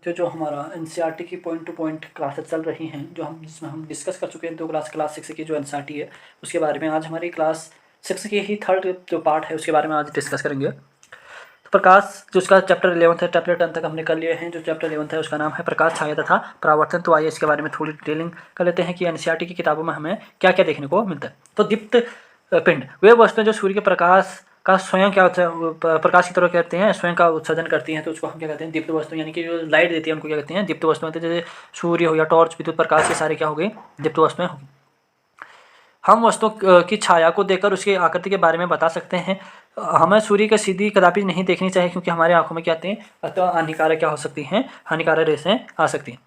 जो हमारा एनसीईआरटी की पॉइंट टू पॉइंट क्लासेस चल रही हैं, जिसमें हम डिस्कस कर चुके हैं 2 क्लास 6 की जो एनसीईआरटी है उसके बारे में। आज हमारी क्लास 6 की ही थर्ड जो पार्ट है उसके बारे में आज डिस्कस करेंगे। तो प्रकाश जो उसका चैप्टर 11 है, चैप्टर 10 तक हमने कर लिए हैं। जो चैप्टर 11 है उसका नाम है प्रकाश, छाया तथा परावर्तन। तो आइए इसके बारे में थोड़ी डिटेलिंग कर लेते हैं कि एनसीईआरटी की किताबों में हमें क्या क्या देखने को मिलता है। तो दीप्त पिंड वे वस्तुएं जो सूर्य के प्रकाश का स्वयं क्या होता है, प्रकाश की तरह कहते हैं, स्वयं का उत्सर्जन करती हैं, तो उसको हम क्या कहते हैं, दीप्त वस्तु, यानी कि जो लाइट देती है उनको क्या कहते हैं, दीप्त वस्तुएं। जैसे सूर्य हो या टॉर्च, विद्युत प्रकाश, ये सारे क्या हो गए, दीप्त वस्तुएं होंगी। हम वस्तुओं की छाया को देखकर उसकी आकृति के बारे में बता सकते हैं। हमें सूर्य की सीधी कदापि नहीं देखनी चाहिए, क्योंकि हमारे आंखों में क्या आते हैं, अतः हानिकारक क्या हो सकती हैं, हानिकारक रेसें आ सकती हैं।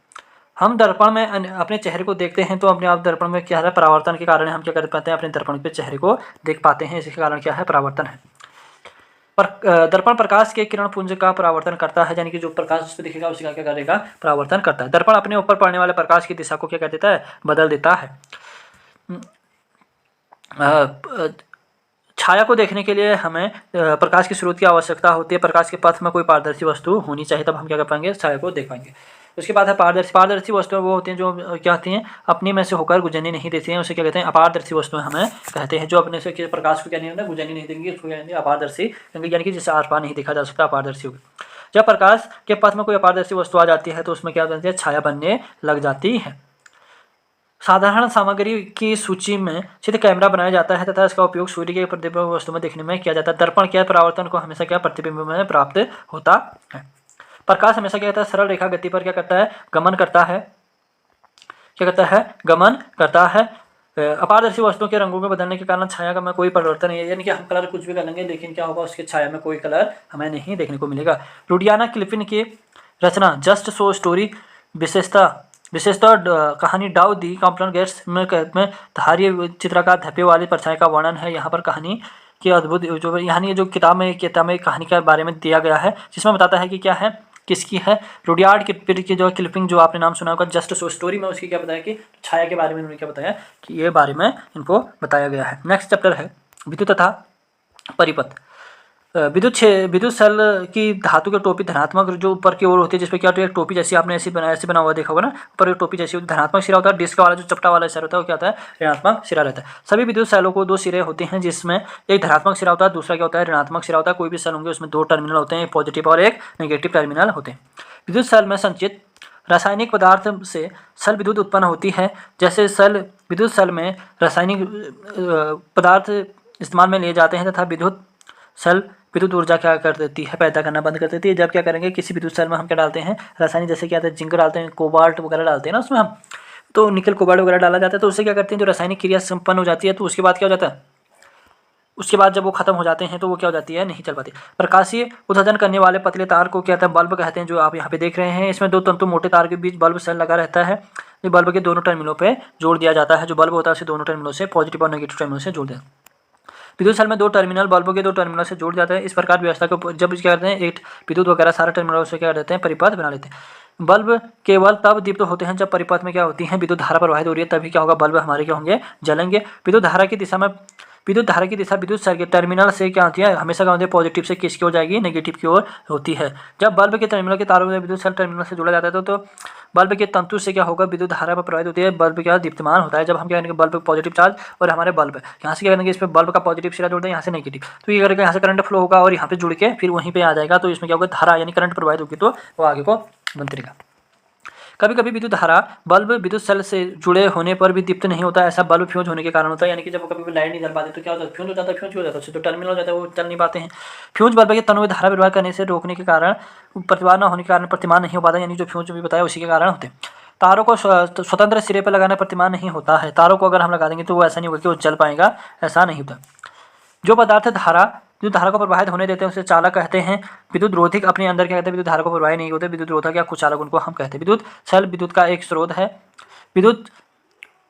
हम दर्पण में अपने चेहरे को देखते हैं, तो अपने आप दर्पण में क्या है, परावर्तन के कारण हम क्या कर पाते हैं, अपने दर्पण के चेहरे को देख पाते हैं। इसके कारण क्या है, परावर्तन है। पर दर्पण प्रकाश के किरण पुंज का परावर्तन करता है, यानी कि जो प्रकाश उस पर दिखेगा उसका क्या करेगा, परावर्तन करता है। दर्पण अपने ऊपर पड़ने वाले प्रकाश की दिशा को क्या कर देता है, बदल देता है। छाया को देखने के लिए हमें प्रकाश के स्रोत की आवश्यकता होती है। प्रकाश के पथ में कोई पारदर्शी वस्तु होनी चाहिए, तब हम क्या कर पाएंगे, छाया को देख पाएंगे। उसके बाद है पारदर्शी वस्तुएं वो होती हैं जो क्या होती हैं, अपने में से होकर गुजरनी नहीं देती हैं, उसे क्या कहते हैं, अपारदर्शी वस्तुएं हमें कहते हैं। जो अपने से प्रकाश को क्या नहीं होता, गुजरनी नहीं देंगी, उसको क्या कहते हैं, अपारदर्शी, यानी कि जिससे आर पार नहीं देखा जा सकता, अपारदर्शी होगी। जब प्रकाश के पथ में कोई अपारदर्शी वस्तु आ जाती है तो उसमें क्या बनती है, छाया बनने लग जाती है। साधारण सामग्री की सूची में सिद्ध कैमरा बनाया जाता है तथा इसका उपयोग सूर्य के प्रतिबिंब वस्तु में देखने में किया जाता है। दर्पण क्या परावर्तन को हमेशा क्या प्रतिबिंब में प्राप्त होता है। प्रकाश हमेशा क्या कहता है, सरल रेखा गति पर क्या करता है, गमन करता है, क्या करता है, गमन करता है। अपारदर्शी वस्तुओं के रंगों में बदलने के कारण छाया का में कोई परिवर्तन नहीं है, यानी कि हम कलर कुछ भी कर लेंगे लेकिन क्या होगा, उसके छाया में कोई कलर हमें नहीं देखने को मिलेगा। रुडियाना किल्पिन की रचना जस्ट सो स्टोरी विशेषतः कहानी डाउ दी कॉम्प्लन गेट्स में धारिय चित्रकार धब्बे वाली परछाई का वर्णन है। यहाँ पर कहानी की अद्भुत जो यानी जो किताब में कहानी के बारे में दिया गया है, जिसमें बताता है कि क्या है, किसकी है, रुडियार्ड की जो क्लिपिंग जो आपने नाम सुना होगा, जस्ट सो स्टोरी में उसकी क्या बताया कि छाया के बारे में उन्होंने क्या बताया कि ये बारे में इनको बताया गया है। नेक्स्ट चैप्टर है विद्युत तथा परिपथ। विद्युत सेल की धातु की टोपी धनात्मक जो ऊपर की ओर होती है, जिसपे क्या होती है, टोपी जैसी आपने ऐसे बना हुआ देखा होगा ना, ऊपर एक टोपी जैसी धनात्मक सिरा होता है। डिस्क वाला जो चपटा वाला सिरा होता है वो क्या होता है, ऋणात्मक सिरा रहता है। सभी विद्युत सेलों को 2 सिरे होते हैं, जिसमें एक धनात्मक सिरा होता है, दूसरा क्या होता है, ऋणात्मक सिरा होता है। कोई भी सेल होंगे उसमें 2 टर्मिनल होते हैं, एक पॉजिटिव और एक नेगेटिव टर्मिनल होते हैं। विद्युत सेल में संचित रासायनिक पदार्थ से सेल विद्युत उत्पन्न होती है। जैसे विद्युत सेल में रासायनिक पदार्थ इस्तेमाल में लिए जाते हैं तथा सेल विद्युत ऊर्जा क्या कर देती है, पैदा करना बंद कर देती है। जब क्या करेंगे, किसी विद्युत सेल में हम क्या डालते हैं, रासायनिक, जैसे क्या जिंक डालते हैं, कोबाल्ट वगैरह डालते हैं ना उसमें हम, तो निकल कोबाल्ट वगैरह डाला जाता है, तो उससे क्या करते हैं, जो रासायनिक क्रिया संपन्न हो जाती है, तो उसके बाद क्या हो जाता है, उसके बाद जब वो खत्म हो जाते हैं तो वो क्या हो जाती है, नहीं चल पाती। प्रकाशीय उत्सर्जन करने वाले पतले तार को क्या कहते हैं, बल्ब कहते हैं, जो आप यहाँ पे देख रहे हैं। इसमें 2 तंतु मोटे तार के बीच बल्ब सेल लगा रहता है, जो बल्ब के दोनों टर्मिनलों पे जोड़ दिया जाता है। जो बल्ब होता है उसे दोनों टर्मिनलों से, पॉजिटिव और नेगेटिव टर्मिनलों से जोड़ दिया। विद्युत सेल में 2 टर्मिनल बल्बों के 2 टर्मिनल से जोड़ जाते हैं। इस प्रकार व्यवस्था को जब क्या करते हैं, एक विद्युत वगैरह सारे टर्मिनलों से क्या कर देते हैं, परिपथ बना लेते हैं। बल्ब केवल तब दीप्त होते हैं जब परिपथ में क्या होती है, विद्युत धारा प्रवाहित हो रही है, तभी क्या होगा, बल्ब हमारे क्या होंगे, जलेंगे। विद्युत धारा की दिशा विद्युत सेल के टर्मिनल से क्या होती है, हमेशा क्या होती है, पॉजिटिव से किसकी ओर जाएगी, नेगेटिव की ओर होती है। जब बल्ब के टर्मिनल के तारों में विद्युत सेल टर्मिनल से जोड़ा जाता है तो बल्ब के तंतु से क्या होगा, विद्युत धारा प्रवाहित होती है, बल्ब क्या दीप्तमान होता है। जब हम क्या करेंगे, बल्ब पॉजिटिव चार्ज और हमारे बल्ब यहाँ से क्या करेंगे, इसमें बल्ब का पॉजिटिव सिरा जोड़ दें, यहाँ से नेगेटिव, तो ये करेगा, यहाँ से करंट फ्लो होगा और यहाँ पे जुड़ के फिर वहीं पे आ जाएगा, तो इसमें क्या होगा, धारा यानी करंट प्रवाहित होगी, तो वो आगे को बनते रहेगा। कभी कभी विद्युत धारा बल्ब विद्युत सेल से जुड़े होने पर भी दीप्त नहीं होता, ऐसा बल्ब फ्यूज होने के कारण होता है। यानी कि जब कभी लाइट नहीं जल पाती तो क्या होता है, फ्यूज हो जाता है, फ्यूज हो जाता है, तो टर्मिनल हो जाता है, वो चल नहीं पाते हैं। फ्यूज बल्ब के तनों में धारा प्रवाह करने से रोकने के कारण, प्रतिबार न होने के कारण प्रतिमान नहीं हो पाता, यानी जो फ्यूज भी बताया उसी के कारण होते हैं। तारों को स्वतंत्र सिरे पर लगाना प्रतिमान नहीं होता है। तारों को अगर हम लगा देंगे तो वो ऐसा नहीं होगा कि वो जल पाएगा, ऐसा नहीं होता। जो पदार्थ धारा को प्रवाहित होने देते हैं उसे चालक कहते हैं। विद्युत रोधक अपने अंदर क्या कहते हैं, विद्युत धारा को प्रवाहित नहीं होते, विद्युत रोधक या कुचालक उनको हम कहते हैं। विद्युत सेल विद्युत का एक स्रोत है। विद्युत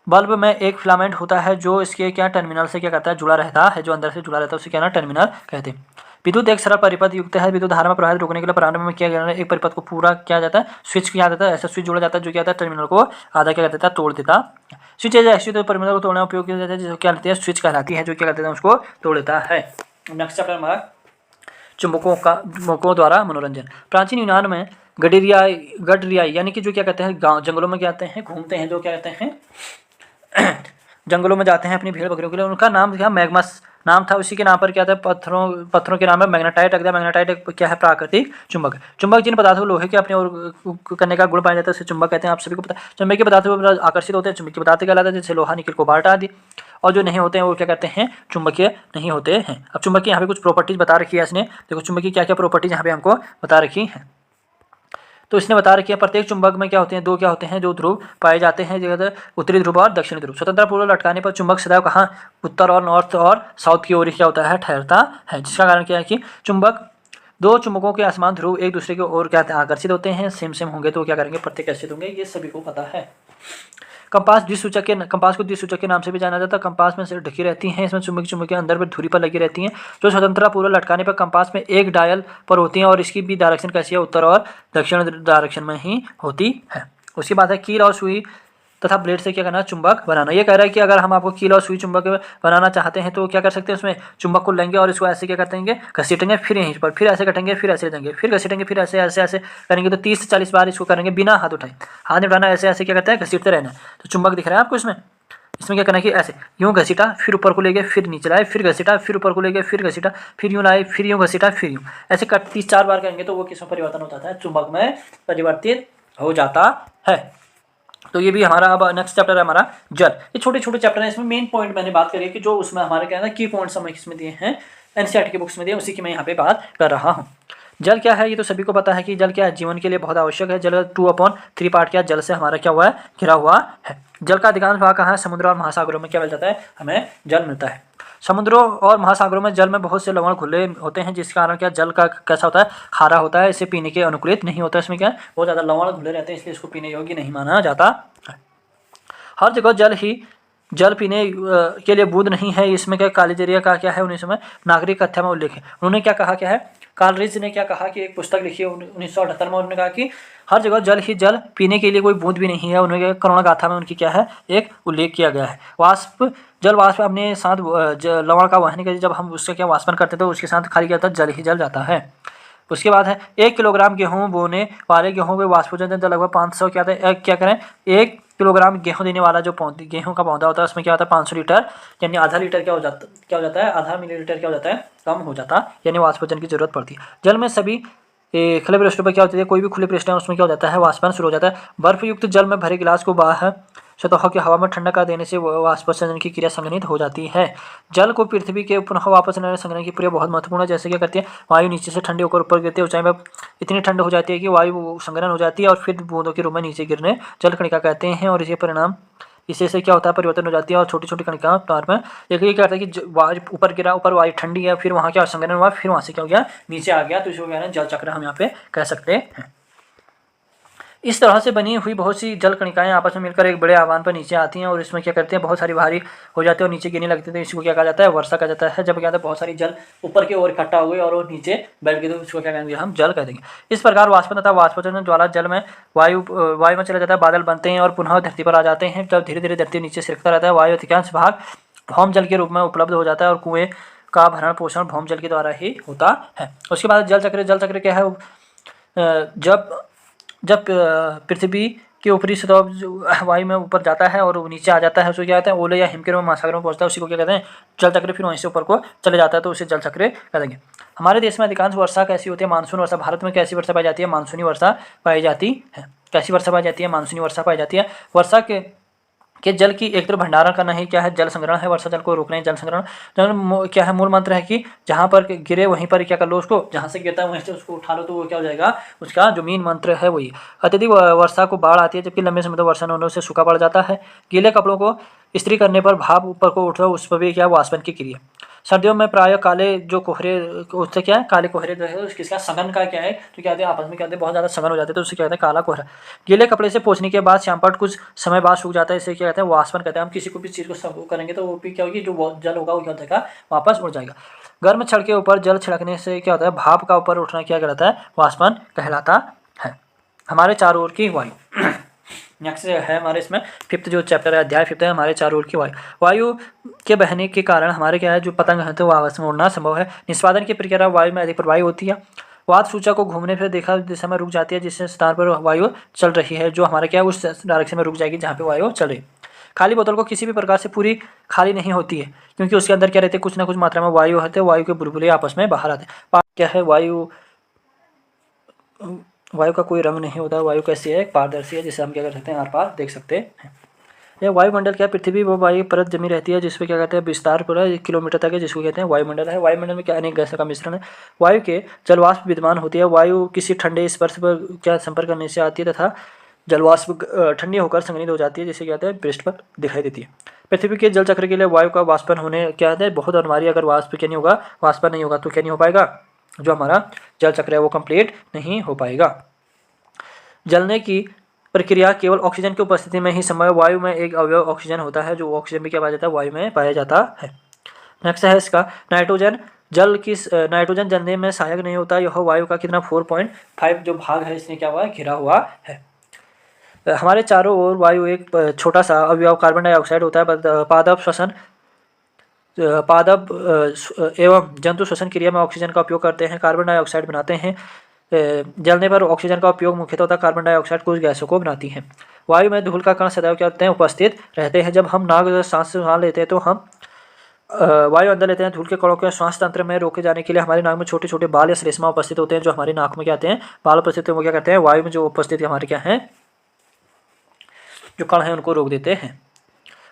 बल्ब में एक फिलामेंट होता है जो इसके क्या टर्मिनल से क्या करता है, जुड़ा रहता है, जो अंदर से जुड़ा रहता है उसे क्या ना टर्मिनल कहते हैं। विद्युत एक सरल परिपथ युक्त है। विद्युत धारा में प्रवाहित रोकने के लिए प्रारंभ में क्या करना है, एक परिपथ को पूरा किया जाता है, स्विच किया जाता है, ऐसा स्विच जोड़ा जाता है जो क्या होता है, टर्मिनल को आधा क्या कहता है, तोड़ देता। स्विच ऐसी तो टर्मिनल को तोड़ने में उपयोग किया जाता है, जिसको क्या कहते हैं, स्विच कहलाती है, जो क्या कहते हैं, उसको तोड़ देता है। नेक्स्ट चैप्टर हमारा चुंबकों द्वारा मनोरंजन। प्राचीन यूनान में गडरियाई यानी कि जो क्या कहते हैं गाँव जंगलों में क्या कहते हैं घूमते हैं, जो क्या कहते हैं जंगलों में जाते हैं अपनी भेड़ बकरियों के लिए, उनका नाम क्या मैग्मस नाम था। उसी के नाम पर क्या था पत्थरों के नाम है मैग्नेटाइट रख दिया। मैग्नेटाइट एक क्या है प्राकृतिक चुंबक। चुंबक जिन पदार्थों को लोहे के अपने और करने का गुण पाया जाता है उसे चुंबक कहते हैं। आप सभी को पता है चुंबकीय पदार्थों पर आकर्षित होते हैं चुंबकीय पदार्थ कहलाते हैं, जैसे लोहा निकल कोबाल्ट आदि। और जो नहीं होते हैं वो क्या कहते हैं चुंबकीय नहीं होते हैं। अब चुंबक की यहाँ पे कुछ प्रॉपर्टीज बता रखी है इसने, देखो चुंबक की क्या क्या प्रॉपर्टीज यहाँ पे हमको बता रखी है। तो इसने बता रखी है प्रत्येक चुंबक में क्या होते हैं, दो क्या होते हैं, जो ध्रुव पाए जाते हैं, जगह उत्तरी ध्रुव और दक्षिणी ध्रुव। स्वतंत्र पूर्व लटकाने पर चुंबक सदैव कहाँ उत्तर और नॉर्थ और साउथ की ओर क्या होता है ठहरता है, जिसका कारण क्या है कि दो चुंबकों के असमान ध्रुव एक दूसरे की ओर क्या आकर्षित होते हैं। सेम होंगे तो क्या करेंगे प्रत्याकर्षित होंगे, ये सभी को पता है। कंपास को द्विसूचक के नाम से भी जाना जाता है। कंपास में से ढकी रहती हैं, इसमें चुंबक के अंदर भी धुरी पर लगी रहती हैं, जो स्वतंत्रता पूर्वक लटकाने पर कंपास में एक डायल पर होती हैं और इसकी भी डायरेक्शन कैसी है उत्तर और दक्षिण डायरेक्शन में ही होती है। उसके बाद है कील और सुई तथा ब्लेड से क्या करना चुंबक बनाना। ये कह रहा है कि अगर हम आपको कील और सुई चुंबक बनाना चाहते हैं तो क्या कर सकते हैं, उसमें चुंबक को लेंगे और इसको ऐसे क्या करते घसीटेंगे, फिर यहीं पर फिर ऐसे कटेंगे, फिर ऐसे देंगे, फिर घसीटेंगे, फिर ऐसे ऐसे ऐसे करेंगे तो 30 से 40 बार इसको करेंगे बिना हाथ उठाए। हाथ नहीं उठाना, ऐसे ऐसे क्या करते हैं घसीटते रहना। तो चुंबक दिख रहा है आपको इसमें क्या करना है कि ऐसे यूँ घसीटा, फिर ऊपर को ले गए, फिर नीचे लाए, फिर घसीटा, फिर ऊपर को ले गए, फिर घसीटा, फिर यूँ लाए, फिर यूँ घसीटा, फिर यूँ ऐसे 30-4 बार करेंगे तो वो किसमें परिवर्तन हो जाता है, चुंबक में परिवर्तित हो जाता है। तो ये भी हमारा अब नेक्स्ट चैप्टर है हमारा जल। ये छोटे छोटे चैप्टर हैं, इसमें मेन पॉइंट मैंने बात करी है कि जो उसमें हमारे क्या है की पॉइंट्स हमें किसमें दिए हैं एनसीईआरटी की बुक्स में दिए, उसी की मैं यहाँ पे बात कर रहा हूँ। जल क्या है, ये तो सभी को पता है कि जल क्या है, जीवन के लिए बहुत आवश्यक है। जल 2/3 पार्ट क्या जल से हमारा क्या हुआ है, घिरा हुआ है। जल का अधिकांश भाग कहाँ है, समुद्र और महासागरों में क्या मिल जाता है, हमें जल मिलता है। समुद्रों और महासागरों में जल में बहुत से लवण घुले होते हैं, जिस कारण क्या जल का कैसा होता है, खारा होता है, इसे पीने के अनुकूलित नहीं होता। इसमें क्या है बहुत ज़्यादा लवण घुले रहते हैं, इसलिए इसको पीने योग्य नहीं माना जाता है। हर जगह जल पीने के लिए बूंद नहीं है। इसमें क्या कालीजरिया का क्या है 1900 में नागरिक कथ्या में उल्लेख है। उन्होंने क्या कहा, क्या है कालरिज ने क्या कहा कि एक पुस्तक लिखी है 1978 में, उन्होंने कहा कि हर जगह जल पीने के लिए कोई बूंद भी नहीं है। उन्होंने करुणा गाथा में उनकी क्या है एक उल्लेख किया गया है। जल वाष्प अपने साथ लवण का वहन करके जब हम उससे क्या वाष्पन करते तो उसके साथ खाली क्या होता है, जल ही जल जाता है। उसके बाद है 1 किलोग्राम गेहूँ बोने वाले गेहूँ के वाष्पोजन लगभग 500 क्या करें 1 किलोग्राम गेहूँ देने वाला जो गेहूँ का पौधा होता है उसमें क्या होता है 500 लीटर यानी आधा लीटर क्या हो जाता है आधा मिलीलीटर क्या हो जाता है कम हो जाता है, यानी वाष्पोजन की जरूरत पड़ती है। जल में सभी खुले पृष्ठों पर क्या होती है, कोई भी खुले पृष्ठ है उसमें क्या हो जाता है वाष्पन शुरू हो जाता है। बर्फ युक्त जल में भरे गिलास को बाहर सतह की हवा में ठंडा कर देने से वाष्पोत्सर्जन की क्रिया संघनित हो जाती है। जल को पृथ्वी के पुनः वापस लेने संग्रहण की प्रक्रिया बहुत महत्वपूर्ण है। जैसे क्या करती है वायु नीचे से ठंडी होकर ऊपर गिरती है, ऊंचाई में इतनी ठंड हो जाती है कि वायु संग्रहण हो जाती है और फिर बूंदों के रूप में नीचे गिरने जल कणिका कहते हैं। और इसके परिणाम इससे से क्या होता है परिवर्तन हो जाती है और छोटी छोटी कणिकाओं तार में देखिए क्या करता है कि वायु ऊपर गिरा, ऊपर वायु ठंडी है, फिर वहाँ क्या संग्रहण हुआ, फिर वहाँ से क्या हो गया नीचे आ गया, तो इसको क्या है जल चक्र हम यहाँ पे कह सकते हैं। इस तरह से बनी हुई बहुत सी जल कणिकाएं आपस में मिलकर एक बड़े आह्वान पर नीचे आती हैं और इसमें क्या करते हैं बहुत सारी भारी हो जाती है और नीचे गिरने लगती है, तो इसको क्या कहा जाता है वर्षा कहा जाता है। जब क्या होता है बहुत सारी जल ऊपर की ओर इकट्ठा हो गई और वो नीचे बैठ गई तो इसको क्या कहेंगे हम जल कह देंगे। इस प्रकार वाष्पन तथा वाष्पोत्सर्जन ज्वाला जल में वायु में चला जाता है, बादल बनते हैं और पुनः धरती पर आ जाते हैं। जब धीरे धीरे धरती नीचे सिरकता रहता है वायु अधिकांश भाग भौम जल के रूप में उपलब्ध हो जाता है और कुएं का भरण पोषण भौम जल के द्वारा ही होता है। उसके बाद जल चक्र क्या है, जब पृथ्वी के ऊपरी सतह वायु में ऊपर जाता है और नीचे आ जाता है उसको क्या कहते हैं ओले या हिमकेर में महासागर में पहुंचता है, उसी को क्या कहते हैं जल चक्र। फिर वहीं से ऊपर को चले जाता है तो उसे जल चक्र कह देंगे। हमारे देश में अधिकांश वर्षा कैसी होती है, मानसून वर्षा। भारत में कैसी वर्षा पाई जाती है, मानसूनी वर्षा पाई जाती है। कैसी वर्षा पाई जाती है, मानसूनी वर्षा पाई जाती है। वर्षा के जल की एक तरफ भंडारण करना ही क्या है जल संग्रहण है, वर्षा जल को रोकना है जल संग्रहण। क्या है मूल मंत्र है कि जहाँ पर गिरे वहीं पर क्या कर लो, उसको जहाँ से गिरता है वहीं से उसको उठा लो, तो वो क्या हो जाएगा उसका जो मेन मंत्र है वही। अत्यधिक वर्षा को बाढ़ आती है, जबकि लंबे समय तक वर्षा न होने से सूखा पड़ जाता है। गीले कपड़ों को इस्त्री करने पर भाप ऊपर को उठ रहा है, उस पर भी क्या वाष्पन की क्रिया। सर्दियों में प्राय काले जो कोहरे उससे क्या है काले कोहरे जो है उसके सघन का क्या है तो क्या कहते हैं आपस में क्या कहते हैं बहुत ज़्यादा सघन हो जाते हैं, तो उससे क्या कहते हैं काला कोहरा। गीले कपड़े से पोंछने के बाद श्यामपट कुछ समय बाद सूख जाता है, इसे क्या कहते हैं वाष्पन कहते हैं। हम किसी को भी चीज़ को सब करेंगे तो वो भी क्या होगी जो जल होगा वो क्या होगा वापस उड़ जाएगा। गर्म छड़ के ऊपर जल छिड़कने से क्या होता है भाप का ऊपर उठना क्या कहलाता है वाष्पन कहलाता है। हमारे चारों ओर की वायु नेक्स्ट है हमारे इसमें फिफ्थ जो चैप्टर है, अध्याय फिफ्थ है हमारे 4 रूल की वायु। वायु के बहने के कारण हमारे क्या है जो पतंग है तो वो आपस में उड़ना संभव है। निष्पादन की प्रक्रिया वायु में अधिक प्रवाही होती है। वात सूचा को घूमने से देखा दिशा में रुक जाती है, जिससे स्थान पर वायु चल रही है जो हमारे क्या है उस डायरेक्शन में रुक जाएगी जहाँ पे वायु चल रही है। खाली बोतल को किसी भी प्रकार से पूरी खाली नहीं होती है, क्योंकि उसके अंदर क्या रहते हैं कुछ ना कुछ मात्रा में वायु होते हैं। वायु के बुलबुले आपस में बाहर आते हैं। क्या है वायु, वायु का कोई रंग नहीं होता। वायु कैसी है, पारदर्शी है, जिसे हम क्या कर सकते हैं आर पार देख सकते हैं। यह वायुमंडल क्या पृथ्वी वो वायु परत जमी रहती है, जिसपे क्या कहते हैं विस्तार पूरा 1 किलोमीटर तक है, जिसको कहते हैं वायुमंडल है। वायुमंडल में क्या अनेक गैसों का मिश्रण है। वायु के जलवाष्प विद्यमान होती है। वायु किसी ठंडे स्पर्श पर क्या संपर्क करने से आती है तथा जलवाष्प ठंडी होकर संघनित हो जाती है, जिसे कहते हैं पृष्ठ पर दिखाई देती है। पृथ्वी के जल चक्र के लिए वायु का वाष्पन होने क्या है बहुत अनिवार्य। अगर वाष्प क्या नहीं होगा, वाष्पन नहीं होगा तो क्या नहीं हो पाएगा, जो हमारा जल चक्र है वो कंप्लीट नहीं हो पाएगा। जलने की प्रक्रिया केवल ऑक्सीजन की उपस्थिति में ही संभव है। वायु में एक अवयव ऑक्सीजन होता है, जो ऑक्सीजन भी क्या पाया जाता है वायु में पाया जाता है। नेक्स्ट है इसका नाइट्रोजन। जल की नाइट्रोजन जलने में सहायक नहीं होता। यह वायु का कितना 4.5 जो भाग है इसने क्या हुआ घिरा हुआ है। हमारे चारों ओर वायु एक छोटा सा अवयव कार्बन डाइऑक्साइड होता है। पादप श्वसन पादप एवं जंतु श्वसन क्रिया में ऑक्सीजन का उपयोग करते हैं, कार्बन डाइऑक्साइड बनाते हैं। जलने पर ऑक्सीजन का उपयोग मुख्यतः होता है। कार्बन डाइऑक्साइड कुछ गैसों को बनाती हैं। वायु में धूल का कण सदैव क्या होते हैं उपस्थित रहते हैं। जब हम नाक सांस लेते हैं तो हम वायु अंदर लेते हैं। धूल के कणों के श्वास तंत्र में रोके जाने के लिए हमारे नाक में छोटे छोटे बाल या श्लेष्मा उपस्थित होते हैं, जो हमारी नाक में क्या आते हैं बाल उपस्थित हैं। वो क्या करते हैं वायु में जो उपस्थित हमारे क्या हैं जो कण हैं उनको रोक देते हैं।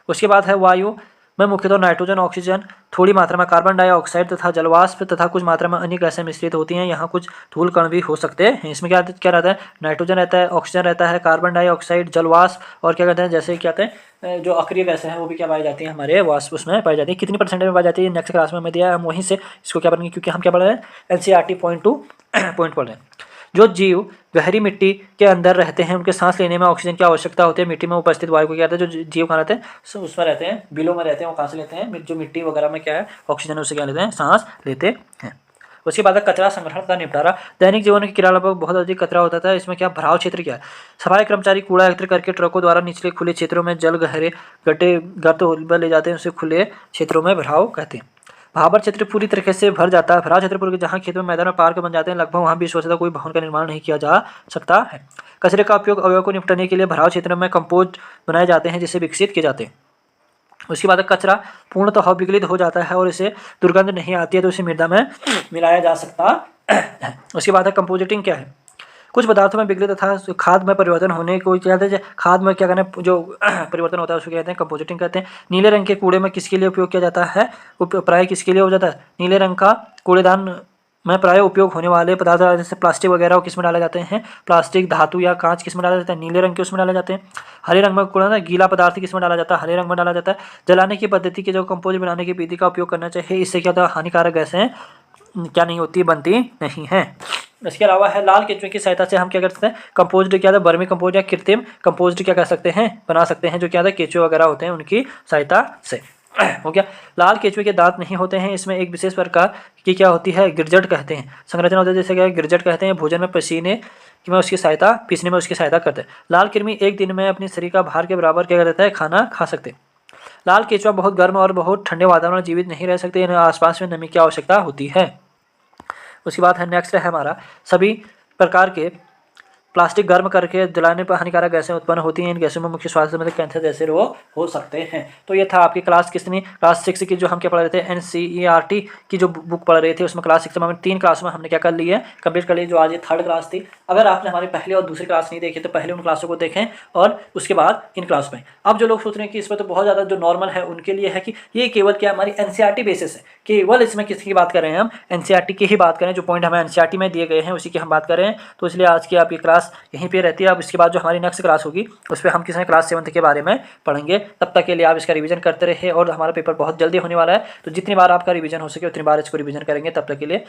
उसके बाद है वायु में मुख्यतः नाइट्रोजन, ऑक्सीजन, थोड़ी मात्रा में कार्बन डाइऑक्साइड तथा जलवाष्प तथा कुछ मात्रा में अन्य गैसें मिश्रित होती हैं। यहाँ कुछ धूल कण भी हो सकते हैं। इसमें क्या क्या रहता है नाइट्रोजन रहता है, ऑक्सीजन रहता है, कार्बन डाइऑक्साइड, जलवाष्प और क्या कहते हैं जैसे क्या कहते हैं जो अक्रिय गैसें हैं वो भी क्या पाई जाती हैं हमारे वाष्प उसमें पाई जाती है। कितनी परसेंटेज में पाई जाती है नेक्स्ट क्लास में हमें दिया है, हम वहीं से इसको क्या पढ़ेंगे क्योंकि हम क्या पढ़ रहे हैं NCERT पॉइंट पढ़ रहे हैं। जो जीव गहरी मिट्टी के अंदर रहते हैं उनके सांस लेने में ऑक्सीजन की आवश्यकता होती है। मिट्टी में उपस्थित वायु को क्या कहते हैं जो जीव कहाँ रहते हैं उसमें रहते हैं बिलों में रहते हैं, वो कहाँ से लेते हैं जो मिट्टी वगैरह में क्या है ऑक्सीजन उससे क्या लेते हैं सांस लेते हैं। उसके बाद कचरा संग्रहण का निपटारा। दैनिक जीवन के किराया पर बहुत अधिक कचरा होता था। इसमें क्या भराव क्षेत्र क्या है, सफाई कर्मचारी कूड़ा एकत्र करके ट्रकों द्वारा निचले खुले क्षेत्रों में जल गहरे गड्ढे गर्त ले जाते हैं, उसे खुले क्षेत्रों में भराव कहते हैं। भाबर क्षेत्र पूरी तरीके से भर जाता है। भराव क्षेत्र पूर्व जहाँ खेतों में मैदान में पार्क बन जाते हैं लगभग वहाँ भी इस वजह कोई भवन का निर्माण नहीं किया जा सकता है। कचरे का उपयोग अवयव को निपटाने के लिए भराव क्षेत्र में कंपोस्ट बनाए जाते हैं जिसे विकसित किए जाते हैं। उसके बाद कचरा पूर्णतः विकलित हो जाता है और इसे दुर्गंध नहीं आती है तो इसे मृदा में मिलाया जा सकता है। उसके बाद कंपोजिटिंग क्या है, कुछ पदार्थों में विकलित तथा खाद में परिवर्तन होने को क्या कहते हैं खाद में क्या करना जो परिवर्तन होता है उसको कहते हैं कंपोजिटिंग कहते हैं। नीले रंग के कूड़े में किसके लिए उपयोग किया जाता है, प्राय किसके लिए हो जाता है नीले रंग का कूड़ेदान में प्राय उपयोग होने वाले पदार्थ जैसे प्लास्टिक वगैरह किस में डाले जाते हैं, प्लास्टिक धातु या कांच किस में डाला जाता है नीले रंग के उसमें डाले जाते हैं। हरे रंग में कूड़ा गीला पदार्थ किस में डाला जाता है हरे रंग में डाला जाता है। जलाने की पद्धति के जो कंपोजिट बनाने की विधि का उपयोग करना चाहिए, इससे क्या होता है हानिकारक गैसें क्या नहीं होती बनती नहीं है। इसके अलावा है लाल केंचुए की सहायता से हम क्या कर सकते हैं कंपोस्ट क्या है वर्मी कंपोस्ट या कृत्रिम कंपोस्ट क्या कर सकते हैं बना सकते हैं, जो क्या है केंचुए वगैरह होते हैं उनकी सहायता से हो गया। लाल केंचुए के दांत नहीं होते हैं, इसमें एक विशेष प्रकार की क्या होती है गिरजट कहते हैं संरचना होती है, जैसे क्या गिरजट कहते हैं। भोजन में पसीने में उसकी सहायता पीसने में उसकी सहायता करते हैं। लाल कृमि एक दिन में अपने शरीर का भार के बराबर क्या करता है खाना खा सकते हैं। लाल केंचुआ बहुत गर्म और बहुत ठंडे वातावरण में जीवित नहीं रह सकते, इन्हें आसपास में नमी की आवश्यकता होती है। उसके बाद है नेक्स्ट है हमारा सभी प्रकार के प्लास्टिक गर्म करके जलाने पर हानिकारक गैसें उत्पन्न होती हैं। इन गैसों में मुख्य स्वास्थ्य संबंधी कैंसर जैसे रोग हो सकते हैं। तो ये था आपकी क्लास कितनी क्लास 6 की जो हम क्या पढ़ रहे थे NCERT की जो बुक पढ़ रहे थे उसमें क्लास 6 में हमने 3 क्लास में हमने क्या कर ली है कंप्लीट कर ली, जो आज ये 3rd क्लास थी। अगर आपने हमारी पहली और दूसरी क्लास नहीं देखी तो पहले उन क्लासों को देखें और उसके बाद इन क्लास में। अब जो लोग सोच रहे हैं कि इसमें तो बहुत ज़्यादा जो नॉर्मल है उनके लिए है कि ये केवल क्या हमारी NCERT बेसिस है, केवल इसमें किसकी बात कर रहे हैं हम NCERT की ही बात करें, जो पॉइंट हमें NCERT में दिए गए हैं उसी की हम बात कर रहे हैं। तो इसलिए आज की आपकी क्लास यहीं पर रहती है। अब इसके बाद जो हमारी नेक्स्ट क्लास होगी उस पर हम किसी क्लास 7 के बारे में पढ़ेंगे। तब तक के लिए आप इसका रिवीजन करते रहे और हमारा पेपर बहुत जल्दी होने वाला है, तो जितनी बार आपका रिवीजन हो सके उतनी बार इसको रिवीजन करेंगे। तब तक के लिए